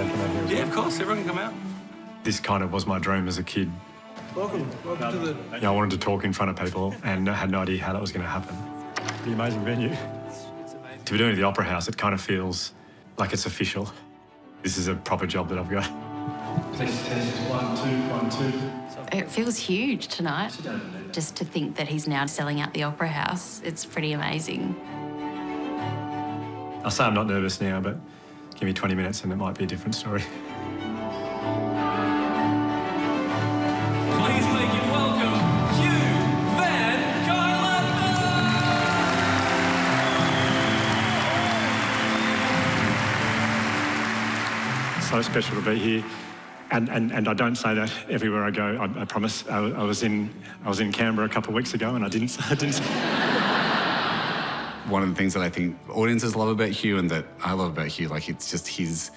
come out here as well? Yeah, of course, everyone can come out. This kind of was my dream as a kid. Welcome to the... I wanted to talk in front of people and I had no idea how that was going to happen. The amazing venue. To be doing it at the Opera House, it kind of feels like it's official. This is a proper job that I've got. Test, 1, 2, 1, 2. It feels huge tonight. Just to think that he's now selling out the Opera House, it's pretty amazing. I'll say I'm not nervous now, but give me 20 minutes and it might be a different story. Please make it welcome, Hugh van Cuylenburg! So special to be here. And I don't say that everywhere I go, I promise. I was in Canberra a couple of weeks ago and I didn't. One of the things that I think audiences love about Hugh and that I love about Hugh, like it's just his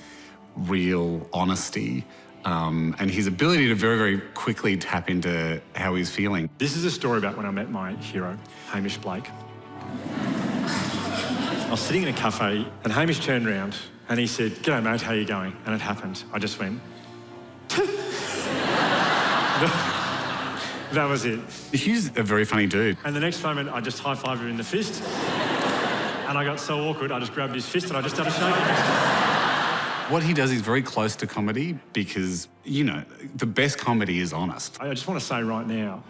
real honesty and his ability to very, very quickly tap into how he's feeling. This is a story about when I met my hero, Hamish Blake. I was sitting in a cafe and Hamish turned around and he said, "G'day mate, how you going?" And it happened. I just went, that was it. Hugh's a very funny dude. And the next moment, I just high-fived him in the fist. And I got so awkward, I just grabbed his fist and I just started shaking it. What he does is very close to comedy because, you know, the best comedy is honest. I just want to say right now,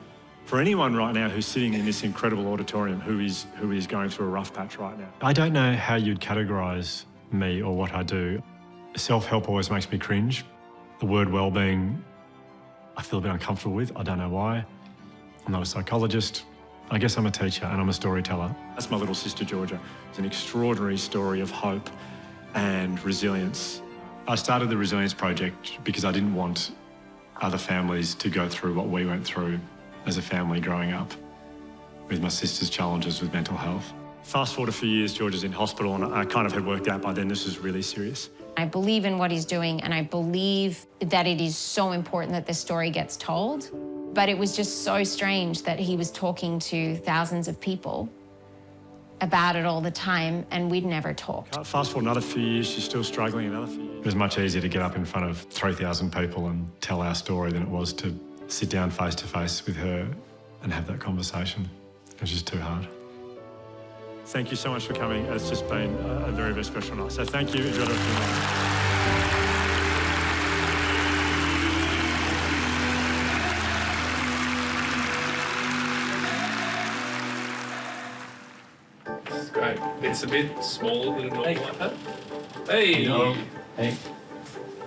for anyone right now who's sitting in this incredible auditorium who is going through a rough patch right now, I don't know how you'd categorise me or what I do. Self-help always makes me cringe. The word well-being, I feel a bit uncomfortable with. I don't know why. I'm not a psychologist. I guess I'm a teacher and I'm a storyteller. That's my little sister, Georgia. It's an extraordinary story of hope and resilience. I started the Resilience Project because I didn't want other families to go through what we went through as a family growing up with my sister's challenges with mental health. Fast forward a few years, Georgia's in hospital and I kind of had worked out by then this was really serious. I believe in what he's doing and I believe that it is so important that this story gets told. But it was just so strange that he was talking to thousands of people about it all the time and we'd never talked. Fast forward another few years, she's still struggling another few years. It was much easier to get up in front of 3,000 people and tell our story than it was to sit down face to face with her and have that conversation. It was just too hard. Thank you so much for coming. It's just been a very, very special night. So thank you. Enjoy the rest of your night. It's great. It's a bit smaller than normal like that. Hey! Hello. Hey.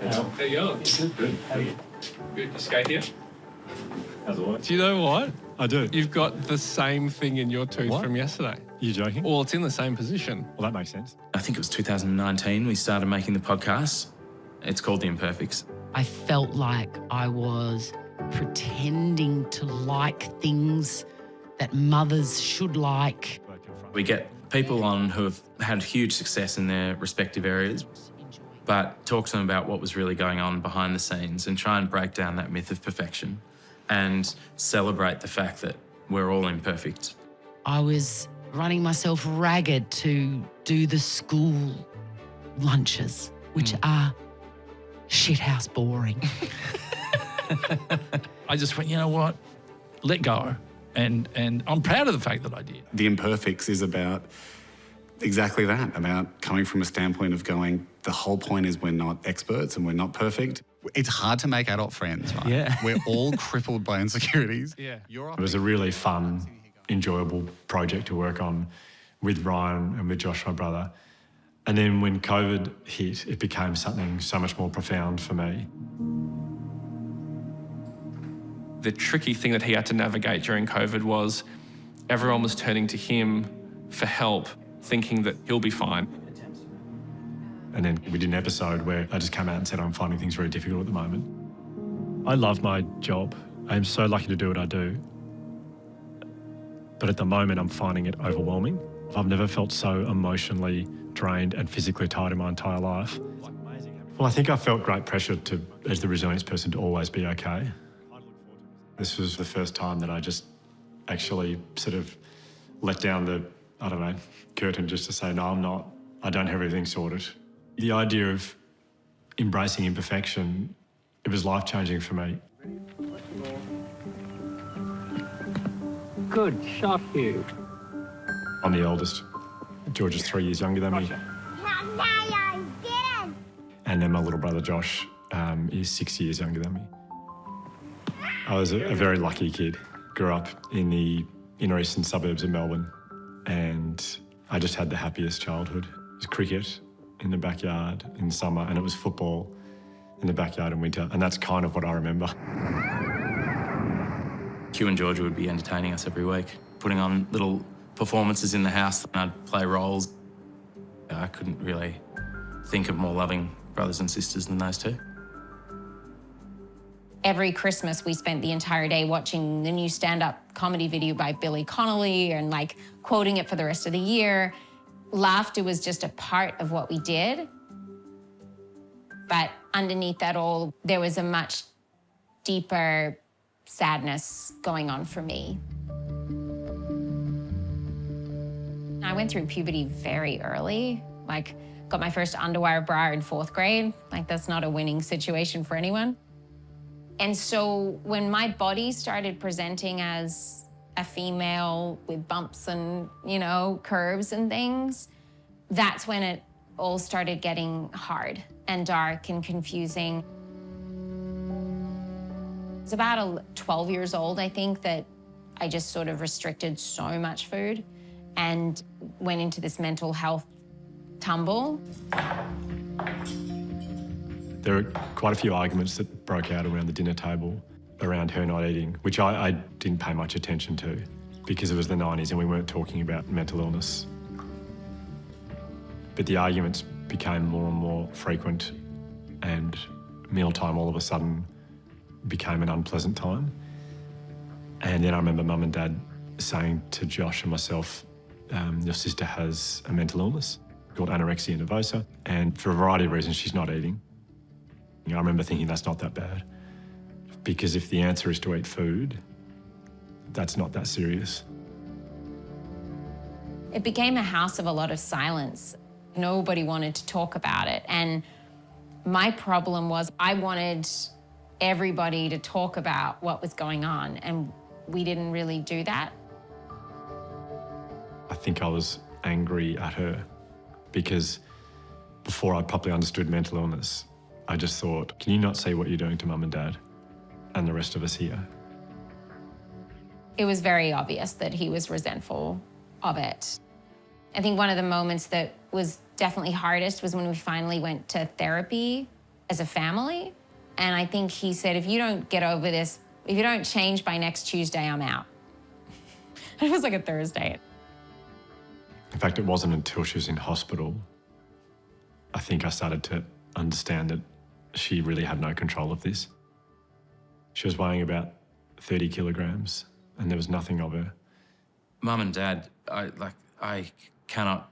How you going? Good. How are you? Good. You skate here? How's it work? Do you know what? I do. You've got the same thing in your tooth What? from yesterday. You joking? Well, it's in the same position. Well, that makes sense. I think it was 2019 we started making the podcast. It's called The Imperfects. I felt like I was pretending to like things that mothers should like. We get people on who have had huge success in their respective areas, but talk to them about what was really going on behind the scenes and try and break down that myth of perfection and celebrate the fact that we're all imperfect. I was running myself ragged to do the school lunches, which are shithouse boring. I just went, you know what? Let go. And I'm proud of the fact that I did. The Imperfects is about exactly that, about coming from a standpoint of going, the whole point is we're not experts and we're not perfect. It's hard to make adult friends, right? Yeah. We're all crippled by insecurities. Yeah. You're It was a really fun, enjoyable project to work on with Ryan and with Josh, my brother. And then when COVID hit, it became something so much more profound for me. The tricky thing that he had to navigate during COVID was everyone was turning to him for help, thinking that he'll be fine. And then we did an episode where I just came out and said, I'm finding things very difficult at the moment. I love my job. I'm so lucky to do what I do. But at the moment, I'm finding it overwhelming. I've never felt so emotionally drained and physically tired in my entire life. Well, I think I felt great pressure to, as the resilience person, to always be okay. This was the first time that I just actually sort of let down the, I don't know, curtain just to say, no, I'm not, I don't have everything sorted. The idea of embracing imperfection, it was life-changing for me. Good shot, Hugh. I'm the eldest. George is 3 years younger than me. And then my little brother Josh is 6 years younger than me. I was a very lucky kid. Grew up in the inner eastern suburbs of Melbourne, and I just had the happiest childhood. It was cricket in the backyard in summer, and it was football in the backyard in winter, and that's kind of what I remember. Hugh and Georgia would be entertaining us every week, putting on little performances in the house, and I'd play roles. I couldn't really think of more loving brothers and sisters than those two. Every Christmas, we spent the entire day watching the new stand-up comedy video by Billy Connolly and like quoting it for the rest of the year. Laughter was just a part of what we did. But underneath that all, there was a much deeper sadness going on for me. I went through puberty very early, like got my first underwire bra in 4th grade. Like that's not a winning situation for anyone. And so when my body started presenting as a female with bumps and, you know, curves and things, that's when it all started getting hard and dark and confusing. I was about 12 years old, I think, that I just sort of restricted so much food and went into this mental health tumble. There were quite a few arguments that broke out around the dinner table around her not eating, which I didn't pay much attention to because it was the 90s and we weren't talking about mental illness. But the arguments became more and more frequent, and mealtime all of a sudden became an unpleasant time. And then I remember Mum and Dad saying to Josh and myself, your sister has a mental illness called anorexia nervosa, and for a variety of reasons she's not eating. I remember thinking that's not that bad, because if the answer is to eat food, that's not that serious. It became a house of a lot of silence. Nobody wanted to talk about it. And my problem was I wanted everybody to talk about what was going on, and we didn't really do that. I think I was angry at her because before I properly understood mental illness, I just thought, can you not see what you're doing to Mum and Dad and the rest of us here? It was very obvious that he was resentful of it. I think one of the moments that was definitely hardest was when we finally went to therapy as a family. And I think he said, if you don't get over this, if you don't change by next Tuesday, I'm out. It was like a Thursday. In fact, it wasn't until she was in hospital, I think I started to understand that she really had no control of this. She was weighing about 30 kilograms and there was nothing of her. Mum and Dad, I cannot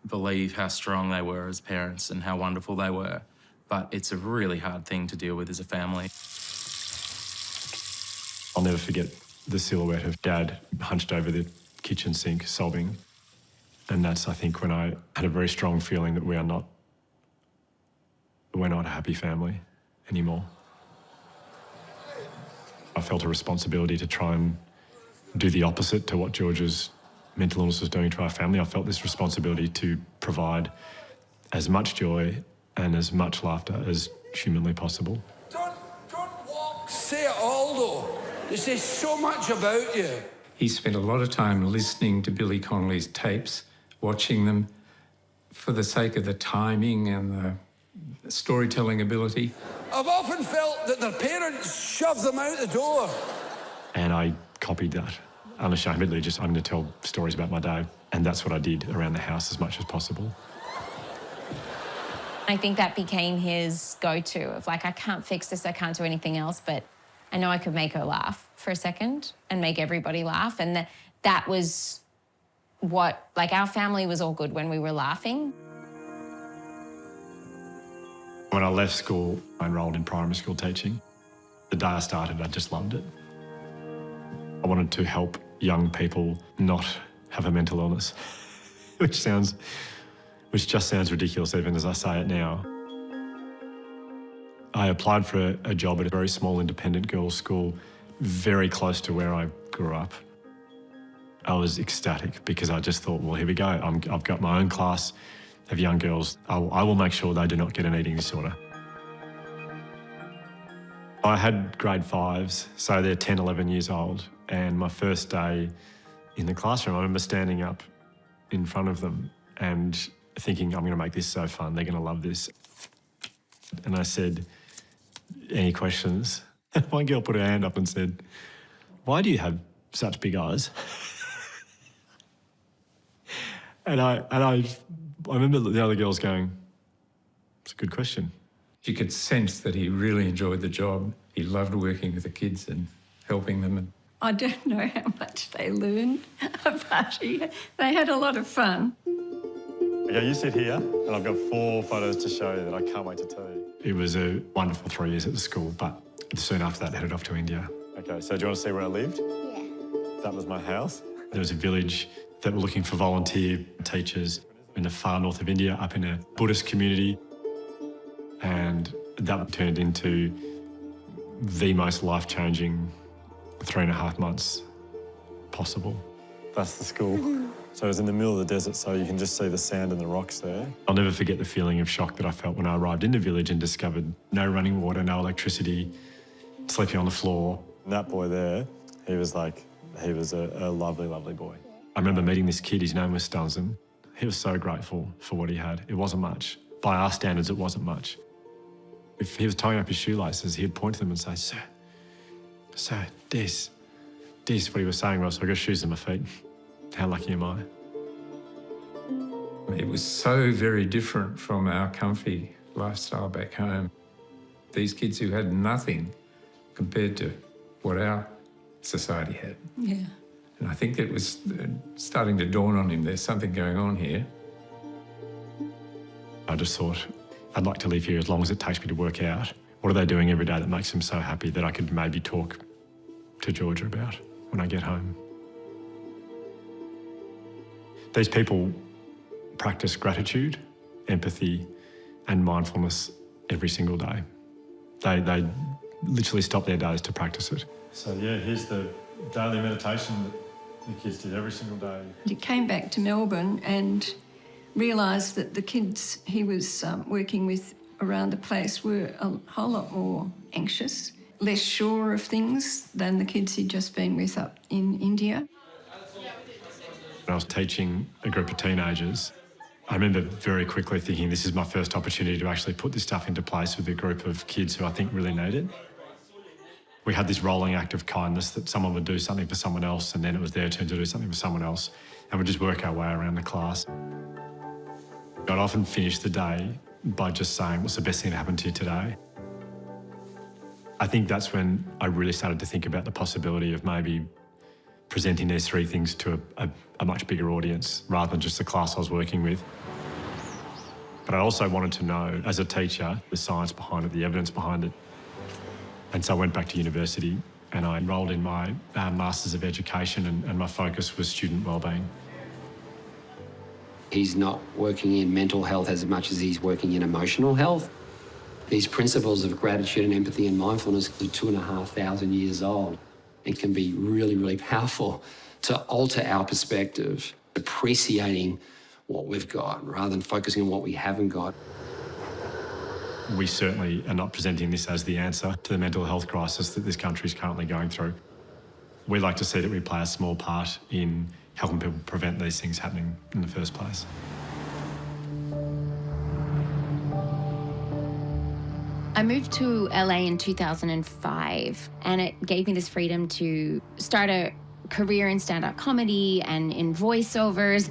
believe how strong they were as parents and how wonderful they were. But it's a really hard thing to deal with as a family. I'll never forget the silhouette of Dad hunched over the kitchen sink sobbing. And that's, I think, when I had a very strong feeling that we're not a happy family anymore. I felt a responsibility to try and do the opposite to what George's mental illness was doing to our family. I felt this responsibility to provide as much joy and as much laughter as humanly possible. Don't say it all, though. They say so much about you. He spent a lot of time listening to Billy Connolly's tapes, watching them for the sake of the timing and the storytelling ability. I've often felt that their parents shove them out the door. And I copied that unashamedly, just I'm going to tell stories about my day. And that's what I did around the house as much as possible. I think that became his go-to of like, I can't fix this, I can't do anything else, but I know I could make her laugh for a second and make everybody laugh. And that was what, like our family was all good when we were laughing. When I left school, I enrolled in primary school teaching. The day I started, I just loved it. I wanted to help young people not have a mental illness, which just sounds ridiculous even as I say it now. I applied for a job at a very small independent girls' school, very close to where I grew up. I was ecstatic because I just thought, well, here we go. I've got my own class of young girls. I will make sure they do not get an eating disorder. I had grade 5s, so they're 10, 11 years old. And my first day in the classroom, I remember standing up in front of them and thinking, I'm going to make this so fun. They're going to love this. And I said, any questions? One girl put her hand up and said, why do you have such big eyes? And I remember the other girls going, it's a good question. You could sense that he really enjoyed the job. He loved working with the kids and helping them. I don't know how much they learned, but they had a lot of fun. Okay, you sit here, and I've got 4 photos to show you that I can't wait to tell you. It was a wonderful 3 years at the school, but soon after that, headed off to India. Okay, so do you want to see where I lived? Yeah. That was my house. There was a village that were looking for volunteer teachers in the far north of India, up in a Buddhist community. And that turned into the most life-changing 3.5 months possible. That's the school. So it was in the middle of the desert, so you can just see the sand and the rocks there. I'll never forget the feeling of shock that I felt when I arrived in the village and discovered no running water, no electricity, sleeping on the floor. And that boy there, he was a lovely, lovely boy. I remember meeting this kid, his name was Stanzen. He was so grateful for what he had. It wasn't much. By our standards, it wasn't much. If he was tying up his shoelaces, he'd point to them and say, Sir, this. What he was saying was, I've got shoes on my feet. How lucky am I? It was so very different from our comfy lifestyle back home. These kids who had nothing compared to what our society had. Yeah. And I think it was starting to dawn on him, there's something going on here. I just thought, I'd like to live here as long as it takes me to work out what are they doing every day that makes them so happy that I could maybe talk to Georgia about when I get home. These people practice gratitude, empathy, and mindfulness every single day. They literally stop their days to practice it. So yeah, here's the daily meditation that the kids did every single day. He came back to Melbourne and realised that the kids he was working with around the place were a whole lot more anxious, less sure of things than the kids he'd just been with up in India. When I was teaching a group of teenagers, I remember very quickly thinking this is my first opportunity to actually put this stuff into place with a group of kids who I think really need it. We had this rolling act of kindness that someone would do something for someone else and then it was their turn to do something for someone else, and we'd just work our way around the class. I'd often finish the day by just saying, what's the best thing that happened to you today? I think that's when I really started to think about the possibility of maybe presenting these 3 things to a much bigger audience rather than just the class I was working with. But I also wanted to know, as a teacher, the science behind it, the evidence behind it. And so I went back to university and I enrolled in my Masters of Education and my focus was student wellbeing. He's not working in mental health as much as he's working in emotional health. These principles of gratitude and empathy and mindfulness are 2,500 years old. It can be really, really powerful to alter our perspective, appreciating what we've got rather than focusing on what we haven't got. We certainly are not presenting this as the answer to the mental health crisis that this country is currently going through. We like to see that we play a small part in helping people prevent these things happening in the first place. I moved to LA in 2005, and it gave me this freedom to start a career in stand-up comedy and in voiceovers.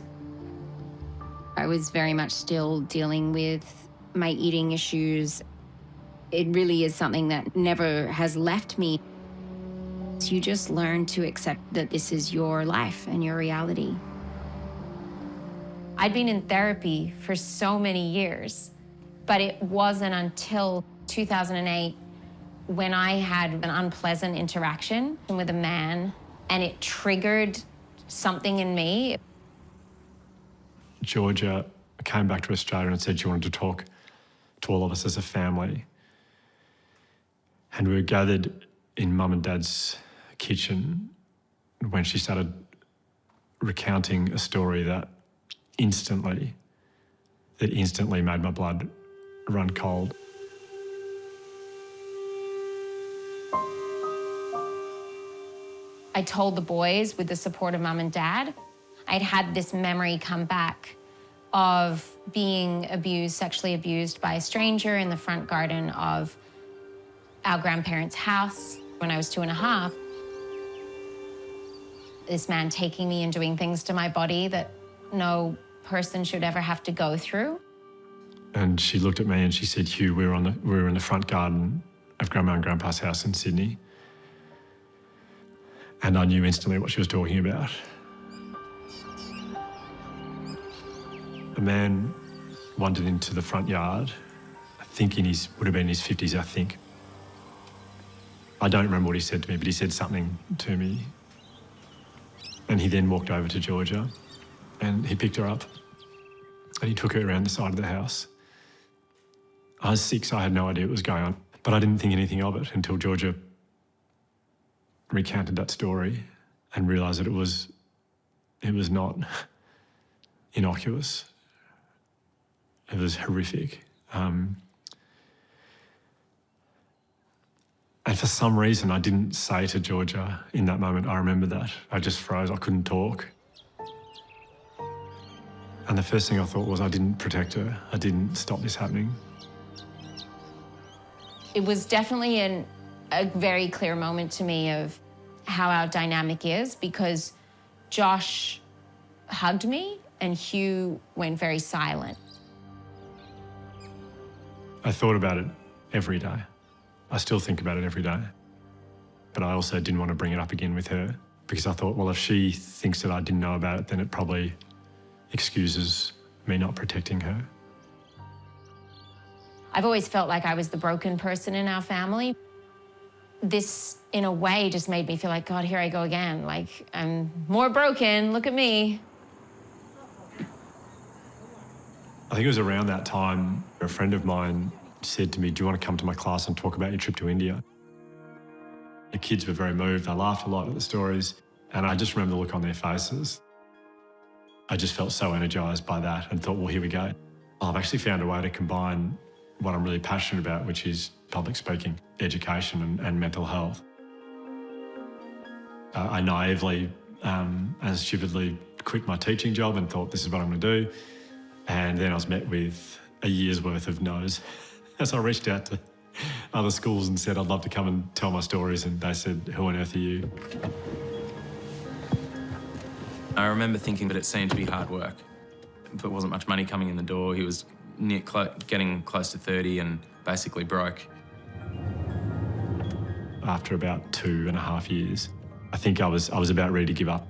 I was very much still dealing with my eating issues. It really is something that never has left me. So you just learn to accept that this is your life and your reality. I'd been in therapy for so many years, but it wasn't until 2008 when I had an unpleasant interaction with a man and it triggered something in me. Georgia came back to Australia and said she wanted to talk to all of us as a family. And we were gathered in Mum and Dad's kitchen when she started recounting a story that instantly made my blood run cold. I told the boys, with the support of Mum and Dad, I'd had this memory come back of being abused, sexually abused by a stranger in the front garden of our grandparents' house when I was 2.5. This man taking me and doing things to my body that no person should ever have to go through. And she looked at me and she said, Hugh, we were in the front garden of Grandma and Grandpa's house in Sydney. And I knew instantly what she was talking about. A man wandered into the front yard, I think would have been in his 50s, I think. I don't remember what he said to me, but he said something to me. And he then walked over to Georgia and he picked her up and he took her around the side of the house. I was 6, I had no idea what was going on, but I didn't think anything of it until Georgia recounted that story and realised that it was not innocuous. It was horrific. And for some reason, I didn't say to Georgia in that moment, I remember that. I just froze, I couldn't talk. And the first thing I thought was I didn't protect her. I didn't stop this happening. It was definitely a very clear moment to me of how our dynamic is, because Josh hugged me and Hugh went very silent. I thought about it every day. I still think about it every day. But I also didn't want to bring it up again with her because I thought, well, if she thinks that I didn't know about it, then it probably excuses me not protecting her. I've always felt like I was the broken person in our family. This, in a way, just made me feel like, God, here I go again. Like, I'm more broken, look at me. I think it was around that time, a friend of mine said to me, do you want to come to my class and talk about your trip to India? The kids were very moved. They laughed a lot at the stories. And I just remember the look on their faces. I just felt so energised by that and thought, well, here we go. I've actually found a way to combine what I'm really passionate about, which is public speaking, education and mental health. I naively and stupidly quit my teaching job and thought, this is what I'm going to do. And then I was met with a year's worth of no's. As I reached out to other schools and said, I'd love to come and tell my stories, and they said, who on earth are you? I remember thinking that it seemed to be hard work. There wasn't much money coming in the door. He was getting close to 30 and basically broke. After about 2.5 years, I think I was about ready to give up.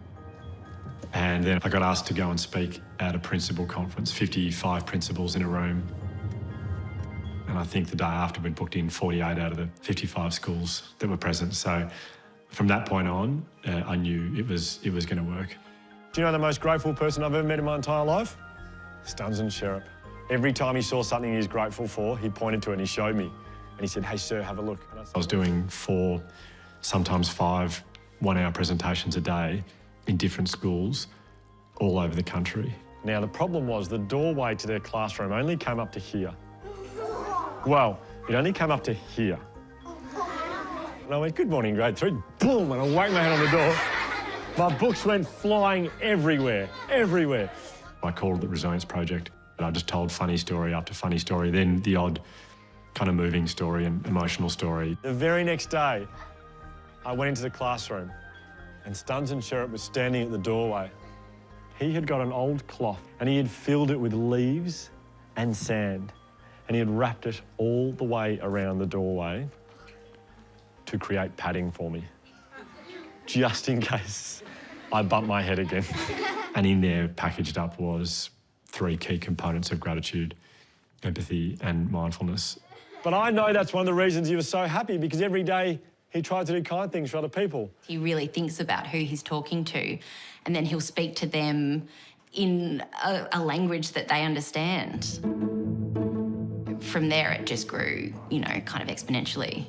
And then I got asked to go and speak at a principal conference, 55 principals in a room. And I think the day after we'd booked in 48 out of the 55 schools that were present. So from that point on, I knew it was going to work. Do you know the most grateful person I've ever met in my entire life? Stuns and Sherrup. Every time he saw something he was grateful for, he pointed to it and he showed me. And he said, hey, sir, have a look. I was doing 4, sometimes 5 one-hour presentations a day in different schools all over the country. Now, the problem was the doorway to their classroom only came up to here. Well, it only came up to here. And I went, good morning, grade 3. Boom, and I whacked my head on the door. My books went flying everywhere, everywhere. I called it the Resilience Project. And I just told funny story after funny story, then the odd kind of moving story and emotional story. The very next day, I went into the classroom and Stuns and Sherrup was standing at the doorway. He had got an old cloth and he had filled it with leaves and sand, and he had wrapped it all the way around the doorway to create padding for me, just in case I bump my head again. And in there, packaged up, was 3 key components of gratitude, empathy and mindfulness. But I know that's one of the reasons he was so happy, because every day he tried to do kind things for other people. He really thinks about who he's talking to, and then he'll speak to them in a language that they understand. From there, it just grew, you know, kind of exponentially.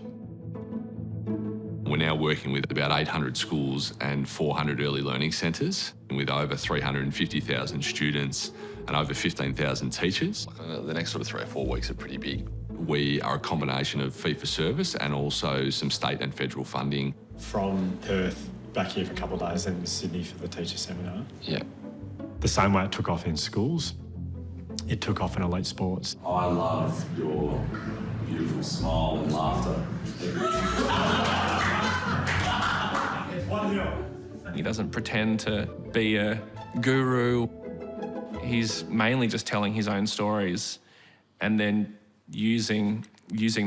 We're now working with about 800 schools and 400 early learning centres, with over 350,000 students and over 15,000 teachers. The next sort of 3 or 4 weeks are pretty big. We are a combination of fee-for-service and also some state and federal funding. From Perth back here for a couple of days and Sydney for the teacher seminar. Yeah. The same way it took off in schools, it took off in elite sports. I love your beautiful smile and laughter. He doesn't pretend to be a guru. He's mainly just telling his own stories and then using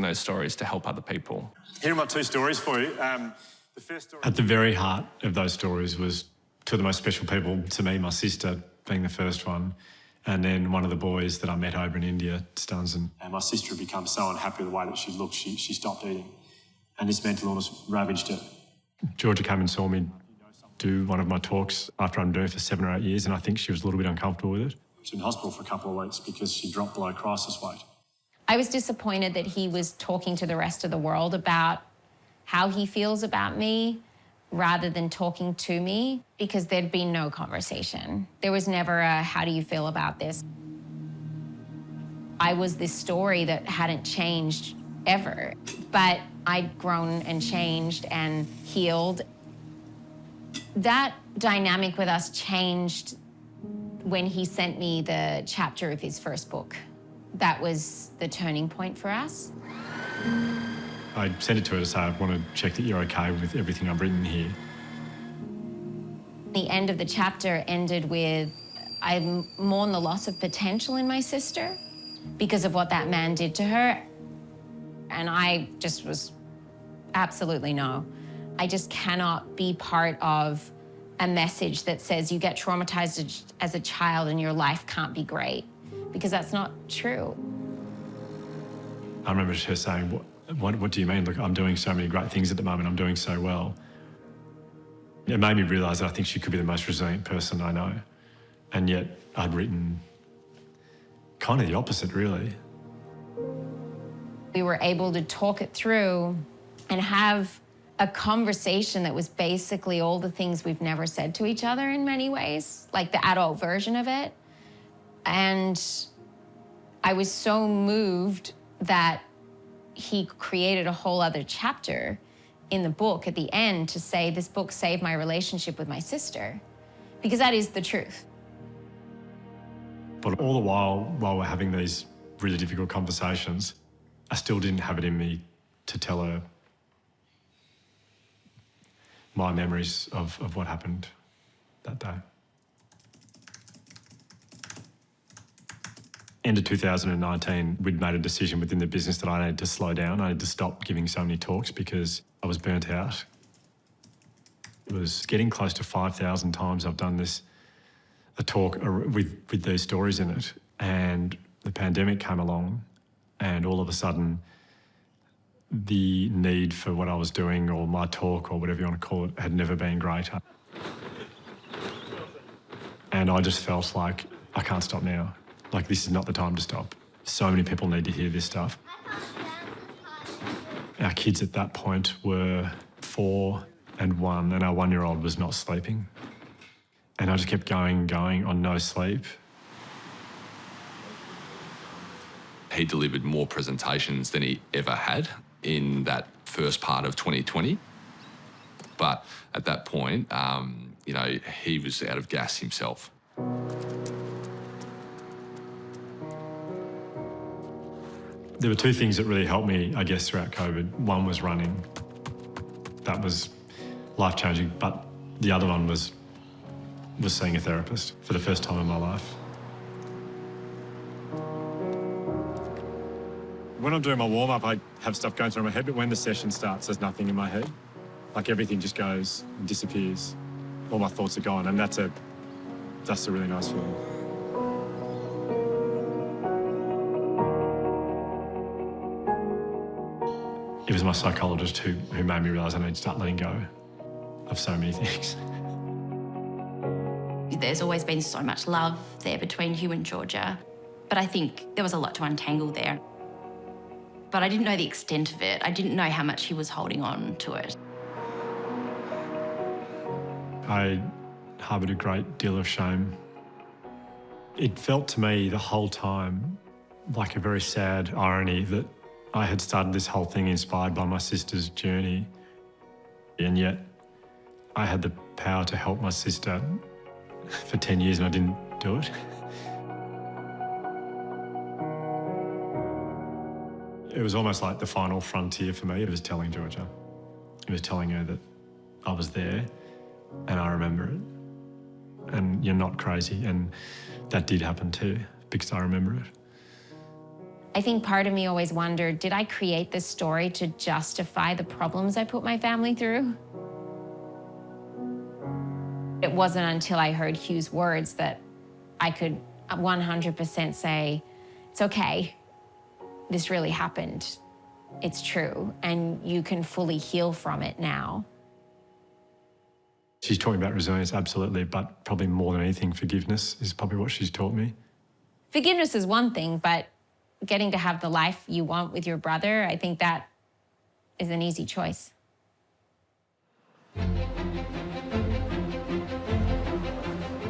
those stories to help other people. Here are my 2 stories for you. The first story... At the very heart of those stories was two of the most special people to me, my sister being the first one, and then one of the boys that I met over in India, Stanzen. And my sister had become so unhappy with the way that she looked, she stopped eating. And this mental illness ravaged her. Georgia came and saw me do one of my talks after I'm doing it for 7 or 8 years, and I think she was a little bit uncomfortable with it. She was in hospital for a couple of weeks because she dropped below crisis weight. I was disappointed that he was talking to the rest of the world about how he feels about me rather than talking to me, because there'd been no conversation. There was never a, how do you feel about this? I was this story that hadn't changed ever, but I'd grown and changed and healed. That dynamic with us changed when he sent me the chapter of his first book. That was the turning point for us. I sent it to her to say, I want to check that you're okay with everything I've written here. The end of the chapter ended with, I mourn the loss of potential in my sister because of what that man did to her. And I just was absolutely no. I just cannot be part of a message that says you get traumatized as a child and your life can't be great, because that's not true. I remember her saying, what do you mean? Look, I'm doing so many great things at the moment. I'm doing so well. It made me realise that I think she could be the most resilient person I know. And yet I'd written kind of the opposite, really. We were able to talk it through and have a conversation that was basically all the things we've never said to each other in many ways, like the adult version of it. And I was so moved that he created a whole other chapter in the book at the end to say, this book saved my relationship with my sister, because that is the truth. But all the while we're having these really difficult conversations, I still didn't have it in me to tell her my memories of what happened that day. End of 2019, we'd made a decision within the business that I needed to slow down. I needed to stop giving so many talks because I was burnt out. It was getting close to 5,000 times I've done a talk with these stories in it. And the pandemic came along, and all of a sudden, the need for what I was doing, or my talk, or whatever you want to call it, had never been greater. And I just felt like, I can't stop now. Like, this is not the time to stop. So many people need to hear this stuff. Our kids at that point were 4 and 1, and our 1-year-old was not sleeping. And I just kept going on no sleep. He delivered more presentations than he ever had in that first part of 2020. But at that point, he was out of gas himself. There were 2 things that really helped me, I guess, throughout COVID. One was running. That was life-changing, but the other one was seeing a therapist for the first time in my life. When I'm doing my warm-up, I have stuff going through my head, but when the session starts, there's nothing in my head. Like, everything just goes and disappears. All my thoughts are gone, and that's a really nice feeling. It was my psychologist who made me realise I need to start letting go of so many things. There's always been so much love there between Hugh and Georgia, but I think there was a lot to untangle there. But I didn't know the extent of it. I didn't know how much he was holding on to it. I harboured a great deal of shame. It felt to me the whole time like a very sad irony that I had started this whole thing inspired by my sister's journey, and yet I had the power to help my sister for 10 years and I didn't do it. It was almost like the final frontier for me. It was telling Georgia. It was telling her that I was there and I remember it. And you're not crazy. And that did happen too, because I remember it. I think part of me always wondered, did I create this story to justify the problems I put my family through? It wasn't until I heard Hugh's words that I could 100% say, it's okay, this really happened, it's true, and you can fully heal from it now. She's talking about resilience, absolutely, but probably more than anything, forgiveness is probably what she's taught me. Forgiveness is one thing, but getting to have the life you want with your brother, I think that is an easy choice.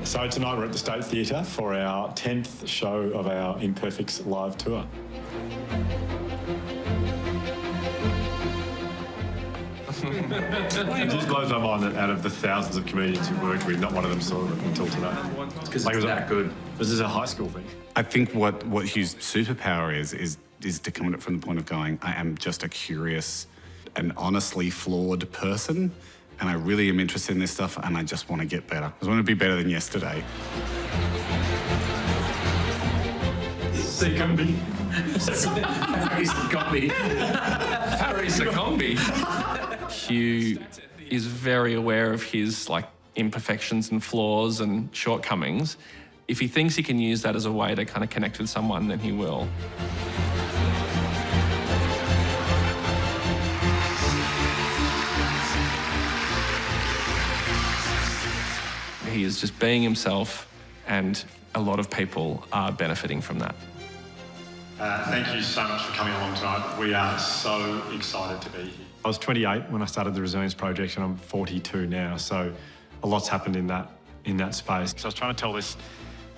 So tonight we're at the State Theatre for our 10th show of our Imperfects live tour. It just blows my mind that out of the thousands of comedians we've worked with, not one of them saw it until tonight. Because it's that good. This is a high school thing. I think what Hugh's superpower is to come at it from the point of going, I am just a curious and honestly flawed person, and I really am interested in this stuff, and I just want to get better. I just want to be better than yesterday. Succumbi. Harry Succumbi. Hugh is very aware of his imperfections and flaws and shortcomings. If he thinks he can use that as a way to kind of connect with someone, then he will. He is just being himself, and a lot of people are benefiting from that. Thank you so much for coming along tonight. We are so excited to be here. I was 28 when I started the Resilience Project, and I'm 42 now, so a lot's happened in that space. So I was trying to tell this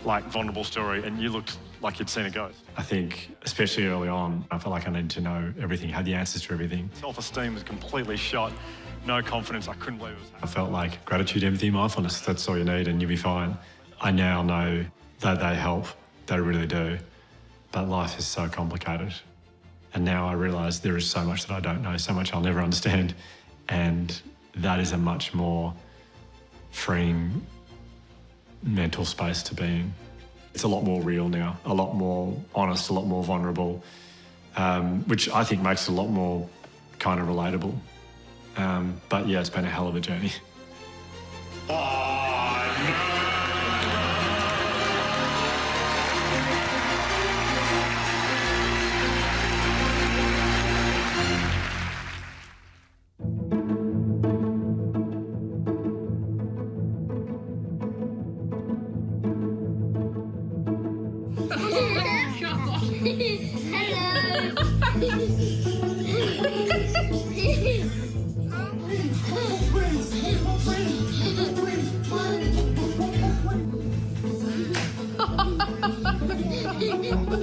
vulnerable story, and you looked like you'd seen a ghost. I think, especially early on, I felt like I needed to know everything, had the answers to everything. Self-esteem was completely shot, no confidence, I couldn't believe it was happening. I felt like gratitude, empathy, mindfulness, that's all you need and you'll be fine. I now know that they help, they really do, but life is so complicated. And now I realise there is so much that I don't know, so much I'll never understand, and that is a much more freeing mental space to be in. It's a lot more real now, a lot more honest, a lot more vulnerable, which I think makes it a lot more kind of relatable. But yeah, it's been a hell of a journey.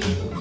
Hello.